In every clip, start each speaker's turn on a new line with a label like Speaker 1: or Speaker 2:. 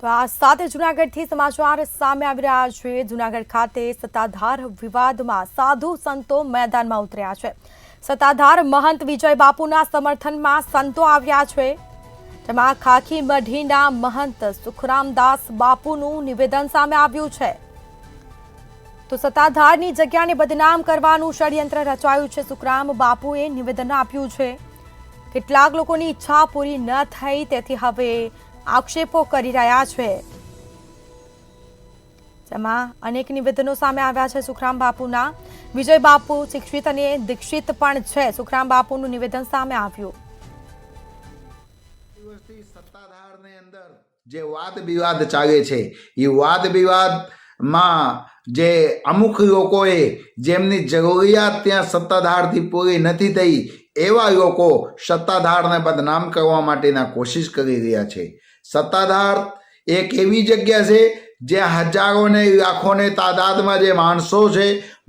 Speaker 1: તો આ સાથે જૂનાગઢથી સમાચાર સામે આવી રહ્યા છે। જૂનાગઢ ખાતે સત્તાધાર વિવાદમાં સાધુ સંતો મેદાનમાં ઉતર્યા છે। સત્તાધાર મહંત વિજય બાપુના સમર્થનમાં સંતો આવ્યા છે, જેમાં ખાખી મઢીના મહંત સુખરામદાસ બાપુનું નિવેદન સામે આવ્યું છે। તો સત્તાધારની જગ્યાને બદનામ કરવાનું ષડયંત્ર રચાયું છે। સુખરામ બાપુએ નિવેદન આપ્યું છે, કેટલાક લોકોની ઈચ્છા પૂરી ન થઈ તેથી હવે આક્ષેપો કરી રહ્યા છે, જેમાં અનેક નિવેદનો સામે આવ્યા છે। સુખરામ બાપુના વિજય બાપુ શિક્ષિત અને દીક્ષિત પણ છે। સુખરામ બાપુનું નિવેદન સામે આવ્યું।
Speaker 2: સત્તાધારની અંદર જે વાદ વિવાદ ચાલે છે એ વાદ વિવાદમાં જે અમુક લોકોએ જેમની જરૂરિયાત ત્યાં સત્તાધારથી પૂરી નથી થઈ એવા લોકો સત્તાધારને બદનામ કરવા માટેના કોશિશ કરી રહ્યા છે। સત્તાધાર એક એવી જગ્યા છે જ્યાં હજારોને લાખોને તાદાદમાં જે માણસો છે,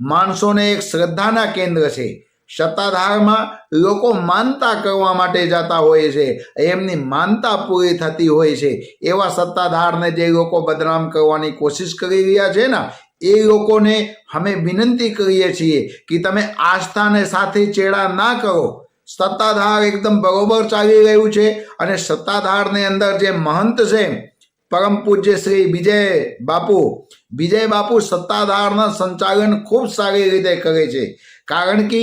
Speaker 2: માણસોને એક શ્રદ્ધાના કેન્દ્ર છે। સત્તાધારમાં લોકો માનતા કરવા માટે જતા હોય છે, એમની માનતા પૂરી થતી હોય છે। એવા સત્તાધારને જે લોકો બદનામ કરવાની કોશિશ કરી રહ્યા છે ને, એ લોકોને અમે વિનંતી કરીએ છીએ કે તમે આસ્થાને સાથે ચેડા ના કરો। સત્તાધાર એકદમ બરોબર ચાલી રહ્યું છે અને સત્તાધારની અંદર જે મહંત છે પરમ પૂજ્ય શ્રી વિજય બાપુ સત્તાધારના સંચાલન ખૂબ સારી રીતે કરે છે। કારણ કે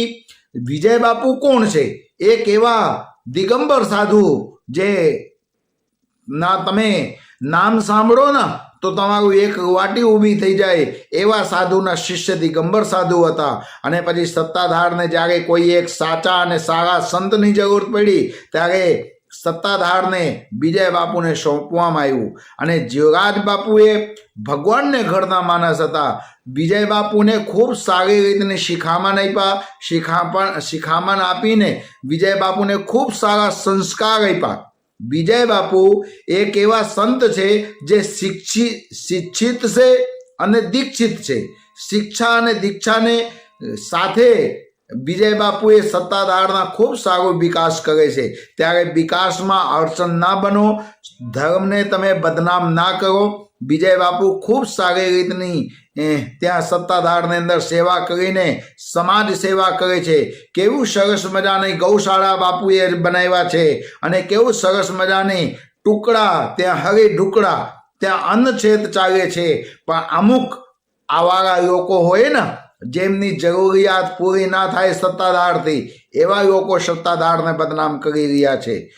Speaker 2: વિજય બાપુ કોણ છે? એક એવા દિગંબર સાધુ જે તમે નામ સાંભળો ને તો તમારું એક વાટી ઊભી થઈ જાય એવા સાધુના શિષ્ય દિગંબર સાધુ હતા। અને પછી સત્તાધારને જ્યારે કોઈ એક સાચા અને સારા સંતની જરૂર પડી ત્યારે સત્તાધારને વિજય બાપુને સોંપવામાં આવ્યું। અને જીવરાજ બાપુએ ભગવાનને ઘરના માણસ હતા। વિજય બાપુને ખૂબ સારી રીતની શિખામણ આપ્યા, શિખામણ આપીને વિજય બાપુને ખૂબ સારા સંસ્કાર આપ્યા। વિજય બાપુ એક એવા સંત છે જે શિક્ષિત છે અને દીક્ષિત છે। શિક્ષા અને દીક્ષાને સાથે વિજય બાપુએ સત્તાધારના ખૂબ સારો વિકાસ કરે છે। ત્યારે વિકાસમાં અડચણ ના બનો, ધર્મને તમે બદનામ ના કરો। વિજય બાપુ ખૂબ સારી રીતની ત્યાં સત્તાધારની અંદર સેવા કરીને સમાજ સેવા કરે છે। કેવું સરસ મજાની ગૌશાળા બાપુએ બનાવ્યા છે અને કેવું સરસ મજાની ટુકડા ત્યાં હરી ઢુકડા ત્યાં અન્નછેદ ચાલે છે। પણ અમુક આવારા લોકો હોય ને જેમની જરૂરિયાત પૂરી ના થાય સત્તાધારથી, એવા લોકો સત્તાધારને બદનામ કરી રહ્યા છે।